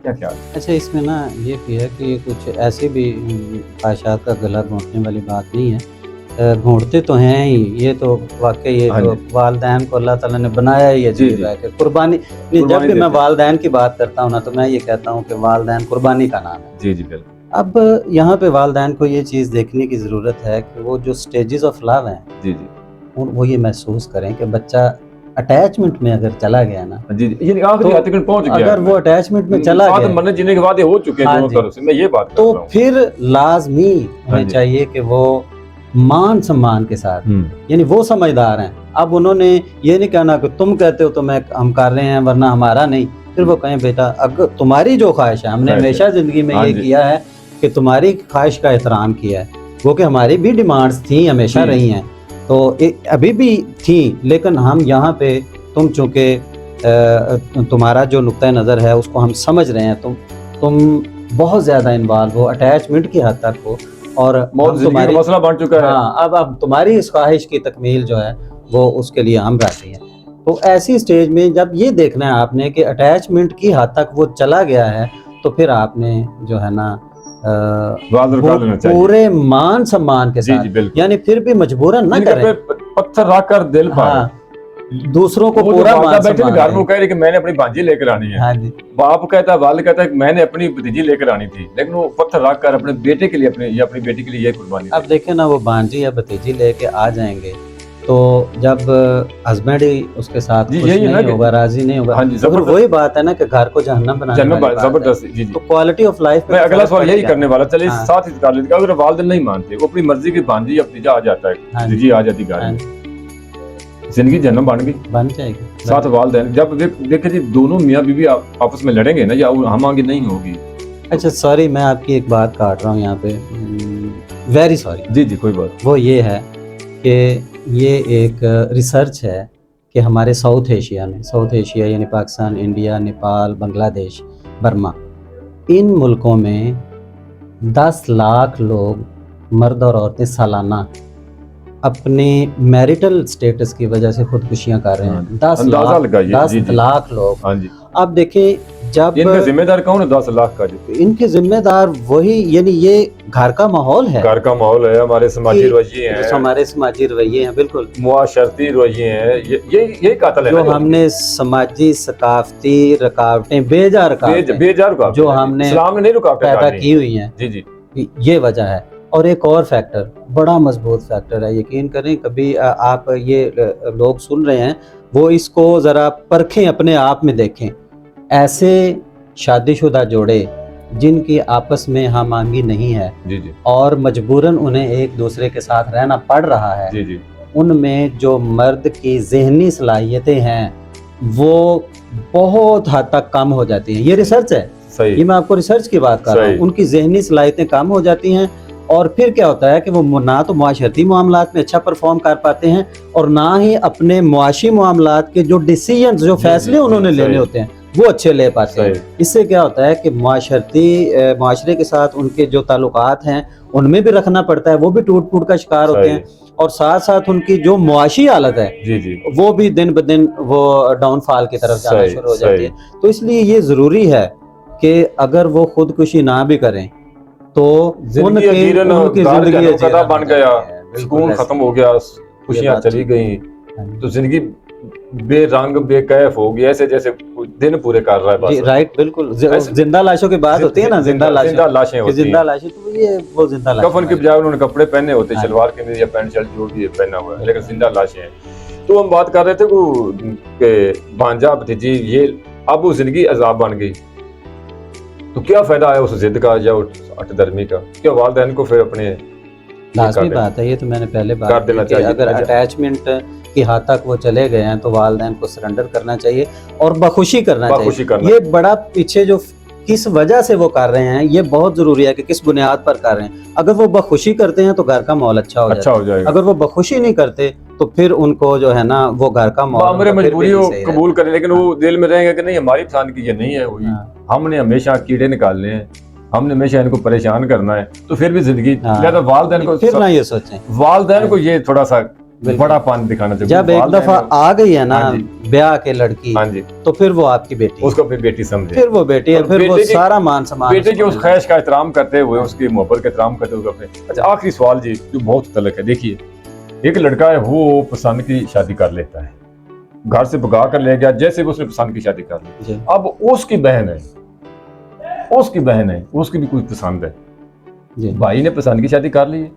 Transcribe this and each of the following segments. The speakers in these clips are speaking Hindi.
क्या ख्याल? अच्छा, इसमें ना ये भी है कि कुछ ऐसी भी ख्वाहिशात का गला घोंटने वाली बात नहीं है। घोंटते तो हैं ही, ये तो वाक़ई ये हाँ तो जी। वालिदैन को अल्लाह ताला ने बनाया ही जी, अजीब जी। है कि कुर्बानी नहीं, जब कुर्बानी भी मैं देते हैं। वालिदैन की बात करता हूँ ना, तो मैं ये कहता हूँ कि वालिदैन कुर्बानी का नाम है। जी, जी, बिल्कुल। अब यहाँ पे वालिदैन को ये चीज़ देखने की ज़रूरत है कि वो जो स्टेजेज़ ऑफ लव हैं, जी, जी। वो ये महसूस करें कि बच्चा अटैचमेंट में अगर चला गया ना, जी, जी। ये आखिरी तो हद तक पहुँच गया है अगर वो अटैचमें में चला साथ गया है, मरने जीने के वादे हो चुके हैं हाँ दोनों जी, तरफ से, मैं ये बात कर तो रहा हूँ। फिर लाज़मी हाँ उन्हें जी। चाहिए कि वो मान-सम्मान के साथ, हुँ। यानी वो समझदार हैं। अब उन्होंने ये नहीं कहना कि तुम कहते हो तो हम कर रहे हैं वरना हमारा नहीं। फिर वो कहें बेटा, अगर तुम्हारी जो ख्वाहिश है, हमने ख्वाहिश है। हमेशा ज़िंदगी में हाँ ये जी। किया है कि तुम्हारी ख्वाहिश का एहतराम किया है। वो कि हमारी भी डिमांड्स थी, हमेशा जी। रही हैं। तो अभी भी थी, लेकिन हम यहाँ पे तुम चूँकि तुम्हारा जो नुक्ता नज़र है उसको हम समझ रहे हैं। तुम बहुत ज़्यादा इन्वॉल्व हो, अटैचमेंट की हद तक हो, और मौत हम ज़िंदगी का तुम्हारी, मसला बन चुका है। हाँ, अब तुम्हारी इस ख्वाहिश की तकमील जो है वो उसके लिए हम राज़ी हैं। तो ऐसी स्टेज में जब ये देखना है आपने कि अटैचमेंट की हद तक वो चला गया है, तो फिर आपने जो है ना वाज़ वो कर लेना चाहिए। पूरे मान-सम्मान के जी, साथ, जी, बिल्कुल। यानी फिर भी मजबूरन ना जिनके करें। पे पत्थर रखकर दिल पर हाँ, दूसरों को वो जो पूरा वालदा बैठे ना मान-सम्मान घर में, वो दें। कह रही कि मैंने अपनी भांजी लेकर आनी है। हाँ जी। बाप कहता है, वालिद कहता है कि मैंने अपनी भतीजी लेकर आनी थी, लेकिन वो पत्थर रखकर अपने बेटे के लिए या अपनी बेटी के लिए ये कुर्बानी अब देखें ना, वो भांजी या भतीजी लेके आ जाएँगे, तो जब हस्बैंड ही उसके साथ जी, खुश यही है ना नहीं कि होगा, राज़ी नहीं होगा, हाँ जी, तो फिर वही बात है ना कि घर को जहन्नम बनाने वाली बात है। ज़बरदस्त। जी, जी। तो क्वालिटी ऑफ लाइफ पे मैं तो अगला फ़र्क सवाल यही पड़ेगा। करने वाला, चलिए हाँ, साथ ही कर लेते, अगर वालिदैन नहीं मानते, वो अपनी मर्जी की भांजी या भतीजा आ जाता है, हाँ भतीजी जी, आ जाती घर हाँ में, जी, जिंदगी जन्नत बन गई। बन जाएगी। साथ वालिदैन जब देखिए जी, दोनों मियाँ बीवी आपस में लड़ेंगे ना, या हम आगे नहीं होगी। अच्छा, सॉरी, मैं आपकी एक बात काट रहा हूँ यहाँ पे, वेरी सॉरी। जी, जी, कोई बात। वो ये है कि ये एक रिसर्च है कि हमारे साउथ एशिया यानी पाकिस्तान, इंडिया, नेपाल, बांग्लादेश, बर्मा, इन मुल्कों में 10 लाख लोग, मर्द और औरतें, सालाना अपने मैरिटल स्टेटस की वजह से खुदकुशियां कर रहे हैं। 10 अंदाजा लाख, लगाइए। 10 जी, जी। लाख लोग। हाँ जी। अब देखिए, जब इनका जिम्मेदार कौन है 10 लाख का? जी, इनके जिम्मेदार वही, यानी ये घर का माहौल है, घर का माहौल है, हमारे समाजी कि रवैये हैं, हमारे समाजी रवैये हैं, बिल्कुल, मुआशरती रवैये हैं, यही कातिल है जो ना, हमने समाजी सकाफती रकावटें, बेजा रकावटें बेजा रुकावट जो है। हमने इस्लाम ने नहीं रुकावटें पैदा डाली। की हुई हैं, जी, जी। ये वजह है। और एक और फैक्टर, बड़ा मजबूत फैक्टर है, यकीन करें, कभी आप ये लोग सुन रहे हैं, वो इसको ज़रा परखें, अपने आप में देखें। ऐसे शादीशुदा जोड़े जिनकी आपस में हम आहंगी नहीं है, जी, जी। और मजबूरन उन्हें एक दूसरे के साथ रहना पड़ रहा है, जी, जी। उनमें जो मर्द की ज़हनी सलाहियतें हैं, वो बहुत हद तक कम हो जाती हैं। ये रिसर्च है, सही। ये मैं आपको रिसर्च की बात कर रहा हूँ। सही। उनकी ज़हनी सलाहियतें कम हो जाती हैं, और फिर क्या होता है कि वो ना तो मुआशरती मामलात में अच्छा परफॉर्म कर पाते हैं, और ना ही अपने मुआशी मामलात के जो डिसीजंस, जो जी, फैसले जी, उन्होंने सही। लेने होते हैं, वो अच्छे ले पाते हैं। सही। इससे क्या होता है कि मुआशरे के साथ उनके जो ताल्लुकात हैं, उनमें भी रखना पड़ता है, वो भी टूट-फूट का शिकार होते हैं, और साथ-साथ उनकी जो मुआशी हालत है, जी, जी। वो भी दिन ब दिन वो डाउनफॉल की तरफ जाना सही, शुरू हो जाती सही। है। तो इसलिए ये ज़रूरी है कि अगर वो खुदकुशी ना भी करें, तो जिंदगी अजीरन उनकी गार ज़िंदगी जहन्नम का अजीरन बन हो गया, जाती है। बिल्कुल सुकून ऐसे खत्म हो गया, ये खुशियां बात चली ठीक गई, है। तो जिंदगी बेरंग बेकैफ हो गई, ऐसे जैसे दिन पूरे कर रहा है जी, बस। राइट, बिल्कुल। ऐसे जिंदा लाशों की बात होती है ना, जिंदा जिंदा लाशें कि होती जिंदा हैं। लाशें, तो ये वो जिंदा लाशें कफन के वाली। बजाय उन्होंने कपड़े पहने होते, हाँ। शलवार कमीज या पैंट शर्ट जो भी पहना हुआ है, लेकिन जिंदा लाशें हैं। तो हम बात कर रहे थे कि भांजा भतीजी ये अब वो जिंदगी अजाब बन गई, तो क्या फायदा है उस जिद का या अटदर्मी का? क्या वालिदैन को फिर अपने लाज़मी बात है, ये तो मैंने पहले बात कर देना की कि चाहिए। अगर अच्छा। अटैचमेंट की हद तक वो चले गए हैं, तो वालिदैन को सरेंडर करना चाहिए और बखुशी करना बखुशी चाहिए। करना। ये बड़ा पीछे जो किस वजह से वो कर रहे हैं, ये बहुत ज़रूरी है कि किस बुनियाद पर कर रहे हैं। अगर वो बखुशी करते हैं तो घर का माहौल अच्छा हो जाएगा। अगर वो बखुशी नहीं करते तो फिर उनको जो है ना, वो घर का माहौल हमारे मजबूरी हो कबूल करें, लेकिन वो हाँ। दिल में रहेंगे कि नहीं हमारी पसंद की ये नहीं है हुई, हाँ। हमने हमेशा कीड़े निकालने हैं, हमने हमेशा इनको परेशान करना है, तो फिर भी जिंदगी हाँ। लिहाजा वालिदैन को फिर ना ये सोचें, वालिदैन को ये थोड़ा सा बिल्कुल। बड़ा पान दिखाना चाहिए। जब एक दफा आ गई है ना हाँ जी। ब्याह के लड़की, हाँ जी, तो फिर वो आपकी बेटी है। उसको अपनी बेटी समझे, फिर वो बेटी है, और फिर वो बेटे की- सारा मान सम्मान बेटे की उसको उस मिलना ख्वाहिश का एहतराम करते हुए, उसकी मोहब्बत का एहतराम करते हुए अपने। अच्छा, आखिरी सवाल जी जो बहुत तलक है, देखिए एक लड़का है, वो पसंद की शादी कर लेता है, घर से भगा कर ले गया, जैसे भी उसने पसंद की शादी कर ली। चाहिए। अब उसकी बहन है, उसकी भी कुछ पसंद है, जी जी भाई ने पसंद की शादी कर ली है,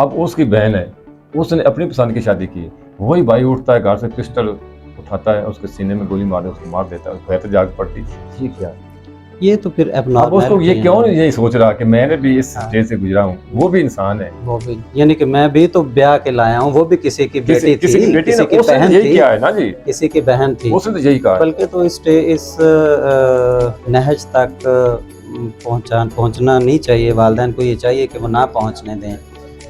अब उसकी बहन है, उसने अपनी पसंद की शादी की है, वही भाई उठता है घर से, पिस्टल उठाता है, उसके सीने में गोली मार दे, उसको मार देता है, भय तो जाग पड़ती। ये क्या है? ये तो फिर अब उसको ये एबनॉर्मैलिटी क्यों है। नहीं यही सोच रहा कि मैंने भी इस हाँ। स्टेज से गुजरा हूँ, वो भी इंसान है, वो भी यानी कि मैं भी तो ब्याह के लाया हूँ, वो भी किसी की बेटी किसी की थी, बेटी किसी ने की उसने बहन यही थी, किया है ना जी, किसी की बहन थी। उसने तो यही कहा है। बल्कि तो इस नहज तक पहुंचना नहीं चाहिए। वालिदैन को ये चाहिए कि वो ना पहुंचने दें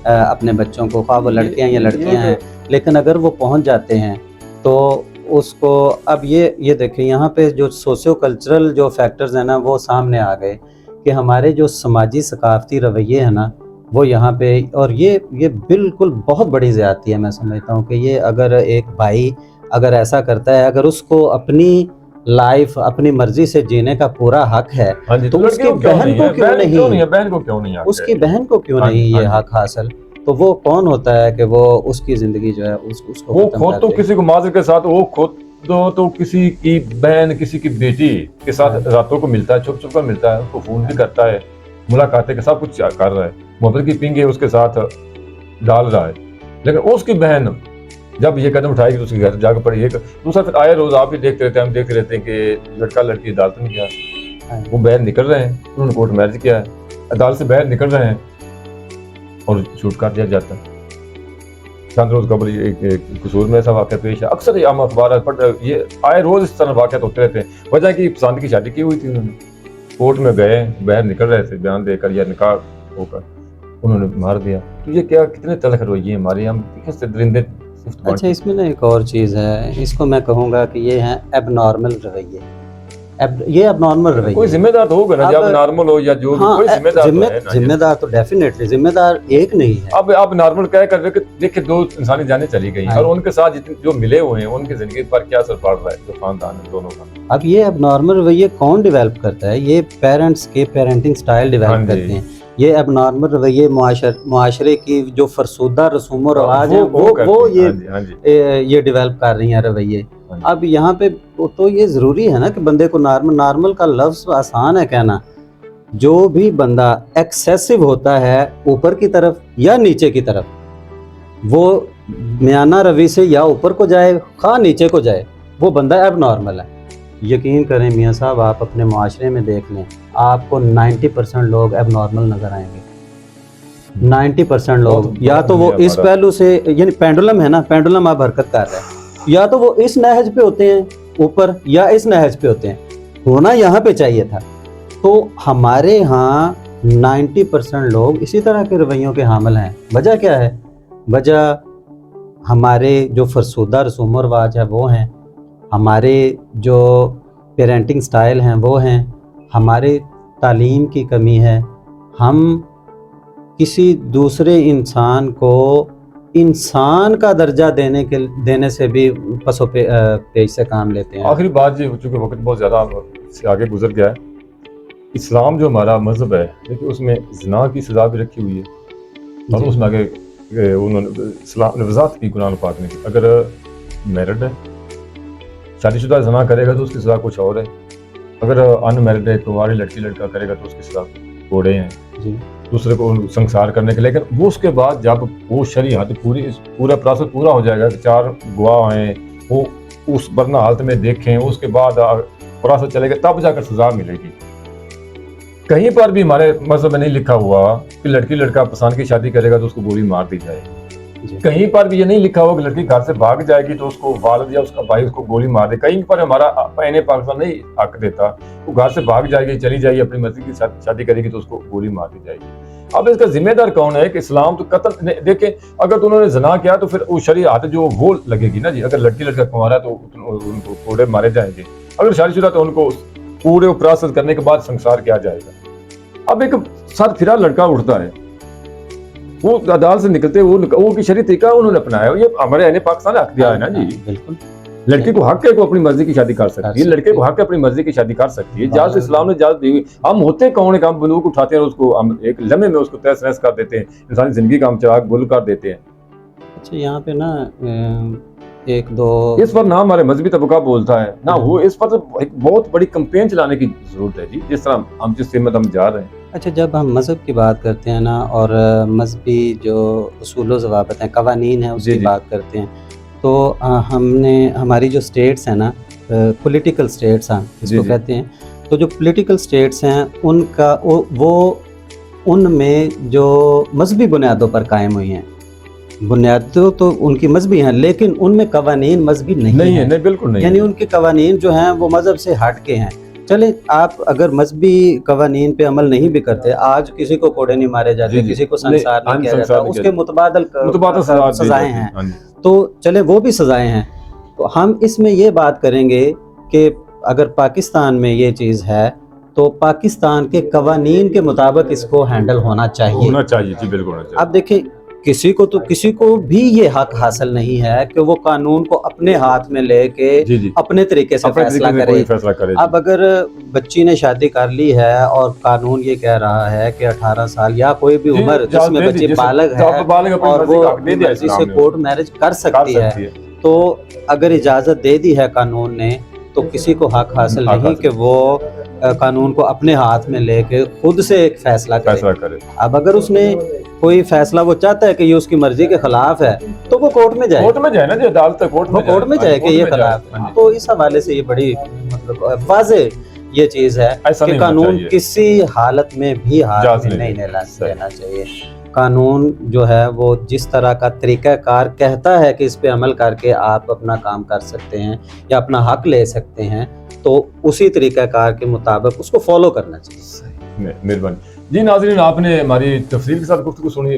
अपने बच्चों को, ख्वाह वो लड़कियां या लड़कियां हैं। लेकिन अगर वो पहुंच जाते हैं तो उसको, अब ये देखिए यहाँ पे जो सोशियो कल्चरल जो फैक्टर्स हैं ना, वो सामने आ गए कि हमारे जो समाजी सकाफती रवैये हैं ना, वो यहाँ पे, और ये बिल्कुल बहुत बड़ी ज़्यादती है। मैं समझता हूँ कि ये अगर एक भाई अगर ऐसा करता है, अगर उसको अपनी लाइफ अपनी मर्जी से जीने का पूरा हक है, हाँ जी, तो लड़के उसकी को क्यों बहन नहीं को है, क्यों बहन क्यों नहीं नहीं, है, बहन को क्यों नहीं हक उसकी है? बहन को क्यों हाँ नहीं जी, ये हाँ जी। हक हासिल? तो वो कौन होता है कि वो उसकी जिंदगी जो है उसको वो खत्म खुद कर तो दे? किसी को माजर के साथ, वो खुद तो किसी की बहन, किसी की बेटी के साथ हाँ। रातों को मिलता है, छुप छुप कर मिलता है, उसको फोन भी करता है, मुलाकातें के सब कुछ कर रहा है, मोहब्बत की पिंगे उसके साथ डाल रहा है। लेकिन उसकी बहन जब ये कदम उठाएगी तो उसके घर जाकर पड़ी एक दूसरा। फिर आए रोज आप भी देखते रहते हैं, हम देखते रहते हैं कि लड़का लड़की अदालत में गया, हाँ। वो बाहर निकल रहे हैं, उन्होंने कोर्ट मैरिज किया है, अदालत से बाहर निकल रहे हैं और छूट कर दिया जाता है। चंद रोज कबल एक कसूर में ऐसा वाक़या पेश है। अक्सर ये आम अखबार पर ये आए रोज इस तरह वाक़यात होते रहते हैं। वजह की पसंद की शादी की हुई थी उन्होंने, कोर्ट में गए, बाहर निकल रहे थे बयान देकर या निकाह होकर, उन्होंने मार दिया। तो ये क्या, कितने तलख रवैये हमारे, हम कैसे दरिंदे सिफ्त बन अच्छा, के। इसमें ना एक और चीज़ है, इसको मैं कहूँगा कि ये है एबनॉर्मल रवैये। ये एबनॉर्मल रवैये कोई हैं। जिम्मेदार तो होगा ना, जब अब नॉर्मल हो या जो भी, हाँ, कोई जिम्मेदार तो है ना। जिम्मेदार तो डेफिनेटली जिम्मेदार एक नहीं है। अब नॉर्मल कह कर देखिए, दो इंसानी जानें चली गई हाँ। और उनके साथ जितने जो मिले हुए हैं उनकी जिंदगी पर क्या असर पड़ रहा है, जो खानदान है दोनों का। अब ये एबनॉर्मल रवैये कौन डेवलप करता है? ये पेरेंट्स के पेरेंटिंग स्टाइल हाँ डेवलप जी। करते हैं। ये एबनॉर्मल रवैये मुआशरे की जो फरसूदा रसूम और रवाज हैं वो करते हैं। हाँ जी, ये डेवलप कर रही हैं रवैये। हाँ जी। अब यहाँ पे तो ये ज़रूरी है ना कि बंदे को नॉर्मल का लफ्ज़ आसान है कहना। जो भी बंदा एक्सेसिव होता है ऊपर की तरफ या नीचे की तरफ, वो मियाना रवि से या ऊपर को जाए खा नीचे को जाए, वो बंदा एबनॉर्मल है। यकीन करें मियाँ साहब, आप अपने माशरे में देख लें, आपको 90% लोग एबनॉर्मल नज़र आएंगे। 90% लोग या तो वो इस पहलू से, यानी पेंडुलम है ना, पेंडुलम आप हरकत कर रहे हैं, या तो वो इस नहज पे होते हैं ऊपर या इस नहज पे होते हैं। होना यहाँ पे चाहिए था। तो हमारे यहाँ 90% लोग इसी तरह के रवैयों के हामिल हैं। वजह क्या है? वजह हमारे जो फरसूदा रसूम और रवाज है वो हैं, हमारे जो पेरेंटिंग स्टाइल हैं वो हैं, हमारे तालीम की कमी है। हम किसी दूसरे इंसान को इंसान का दर्जा देने से भी पेश से काम लेते हैं। आखिरी बात जी, चूंकि वक्त बहुत ज़्यादा से आगे गुजर गया है, इस्लाम जो हमारा मजहब है, देखिए उसमें ज़िना की सज़ा भी रखी हुई है और उसमें आगे उन्होंने इस्लाम ने वज़ाहत की कुरान पाक में, अगर मैरिड है, शादीशुदा ज़िना करेगा तो उसकी सज़ा कुछ और है, अगर अनमैरिड है, कुंवारी लड़की लड़का करेगा तो उसकी सज़ा कोड़े हैं जी। दूसरे को संसार करने के। लेकिन वो उसके बाद जब वो शरीयत पूरा प्रोसेस पूरा हो जाएगा, 4 गवाह हैं, वो उस बरना हालत में देखें, उसके बाद प्रोसेस चलेगा, तब जाकर सजा मिलेगी। कहीं पर भी हमारे मज़हब में नहीं लिखा हुआ कि लड़की लड़का पसंद की शादी करेगा तो उसको गोली मार दी जाएगी। कहीं पर भी ये नहीं लिखा हुआ कि लड़की घर से भाग जाएगी तो उसको वालिद या उसका भाई उसको गोली मार दे। कहीं पर हमारा आईन पाकिस्तान नहीं हक देता, वो घर से भाग जाएगी, चली जाएगी, अपनी मर्जी की शादी करेगी तो उसको गोली मार दी जाएगी। अब इसका जिम्मेदार कौन है? कि इस्लाम तो कत्ल देखें, अगर तो उन्होंने ज़िना किया तो फिर वो शरीयत जो वो लगेगी ना जी। अगर लड़की लड़का कुंवारा तो उनको कोड़े मारे जाएंगे, अगर शादीशुदा तो उनको पूरे प्रोसेस करने के बाद संसार किया जाएगा। अब एक सर फिरा लड़का उठता है, वो अदालत से निकलते वो की शरीय तरीका उन्होंने अपनाया, ये हमारे अहले पाकिस्तान ने हक दिया है ना जी। बिल्कुल। लड़के को हक है को अपनी मर्जी की शादी कर सकती है, लड़के को हक है अपनी मर्जी की शादी कर सकती है, इजाजत इस्लाम ने इजाजत दी हुई। हम होते कौन है, हम बंदूक उठाते हैं और उसको हम एक लम्हे में उसको तहस नहस कर देते हैं, इंसानी जिंदगी का हम चिराग गुल कर देते हैं। अच्छा, यहाँ पे ना एक दो इस पर ना हमारे मजहबी तबका बोलता है ना वो, इस पर तो एक बहुत बड़ी कंपेन चलाने की जरूरत है जी, जिस तरह हम जिस सिमत हम जा रहे हैं। अच्छा, जब हम मज़हब की बात करते हैं ना, और मजहबी जो उसूल व ज़वाबित हैं, कवानीन हैं, उसकी बात करते हैं, तो हमने हमारी जो स्टेट्स हैं ना, पॉलिटिकल स्टेट्स हैं इसको कहते हैं, तो जो पॉलिटिकल स्टेट्स हैं उनका वो उनमें जो मजहबी बुनियादों पर कायम हुई हैं, बुनियादों तो उनकी मजहबी हैं, लेकिन उनमें कवानीन मजहबी नहीं है। नहीं, बिल्कुल नहीं। यानी उनके कवानीन जो हैं वो मजहब से हट के हैं। चले, आप अगर मजहबी कवानीन पे अमल नहीं भी करते, आज किसी को कोड़े नहीं मारे जाते, किसी को संसार नहीं किया जाता, उसके मुतबादल सजाएं हैं, तो चले वो भी सजाएं हैं। तो हम इसमें ये बात करेंगे कि अगर पाकिस्तान में ये चीज़ है तो पाकिस्तान के कवानीन के मुताबिक इसको हैंडल होना चाहिए जी, बिल्कुल होना चाहिए। अब देखिए, किसी को भी ये हक हासिल नहीं है कि वो कानून को अपने हाथ में लेके अपने तरीके से फैसला करे। अब अगर बच्ची ने शादी कर ली है और कानून ये कह रहा है कि 18 साल या कोई भी उम्र जिसमें बच्ची बालिग है और वो मर्जी से कोर्ट मैरिज कर सकती है, तो अगर इजाज़त दे दी है कानून ने, तो किसी को हक हासिल नहीं कि वो कानून को अपने हाथ में लेके खुद से एक फैसला करे। अब अगर उसने कोई फैसला वो चाहता है कि ये उसकी मर्जी के खिलाफ है, तो वो कोर्ट में जाए ना जी, अदालत कोर्ट में जाए कि ये खिलाफ है। तो इस हवाले से ये बड़ी मतलब वाज़ेह ये चीज़ है कि कानून किसी हालत में भी हाथ में नहीं लेना चाहिए। कानून जो है वो जिस तरह का तरीक़ाकार कहता है कि इस पे अमल करके आप अपना काम कर सकते हैं या अपना हक ले सकते हैं, तो उसी तरीक़ाकार के मुताबिक उसको फॉलो करना चाहिए। मेहरबानी जी। नाज़रीन, आपने हमारी तफसील के साथ गुफ्तगू सुनी।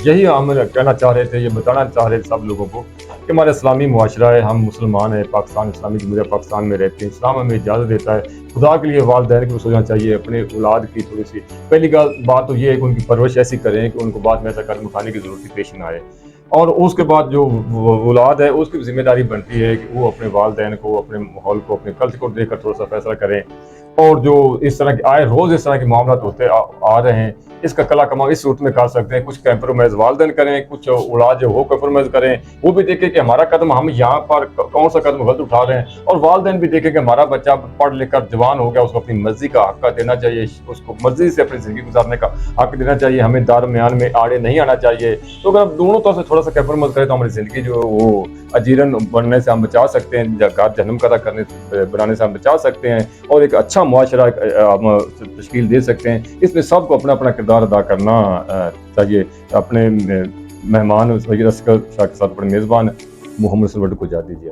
यही हम कहना चाह रहे थे, ये बताना चाह रहे थे सब लोगों को कि हमारा इस्लामी मुआशरा है, हम मुसलमान हैं, पाकिस्तान इस्लामी जमहूरिया पाकिस्तान में रहते हैं, इस्लाम हमें इजाज़त देता है। खुदा के लिए वालिदैन को सोचना चाहिए, अपने औलाद की थोड़ी सी पहली बात तो ये है कि उनकी परवरिश ऐसी करें कि उनको बाद में ऐसा कदम उठाने की ज़रूरत पेश न आए, और उसके बाद जो औलाद है उसकी जिम्मेदारी बनती है कि वो अपने वालिदैन को, अपने माहौल को, अपने कल्चर को देखकर थोड़ा सा फैसला करें। और जो इस तरह के आए रोज़ इस तरह के मामला होते आ रहे हैं, इसका कला कमा इस सूरत में कर सकते हैं, कुछ कंप्रोमाइज़ वालिदैन करें, कुछ औलाद जो हो कंप्रोमाइज़ करें, वो भी देखें कि हमारा कदम हम यहाँ पर कौन सा कदम गलत उठा रहे हैं, और वालिदैन भी देखें कि हमारा बच्चा पढ़ लिख कर जवान हो गया, उसको अपनी मर्जी का हक देना चाहिए, उसको मर्जी से अपनी ज़िंदगी गुजारने का हक देना चाहिए, हमें दरमियान में आड़े नहीं आना चाहिए। तो अगर हम दोनों तरफ से थोड़ा सा कंप्रोमाइज़ करें तो हमारी ज़िंदगी जो वो अजीरन बनने से हम बचा सकते हैं, जहन्नुम का बनाने से हम बचा सकते हैं, और एक अच्छा मुआशरा हम तश्कील दे सकते हैं। इसमें सबको अपना अपना किरदार अदा करना चाहिए। अपने मेहमान सैयद असगर शाह के साथ अपने मेज़बान मोहम्मद सलवट को जा दीजिए।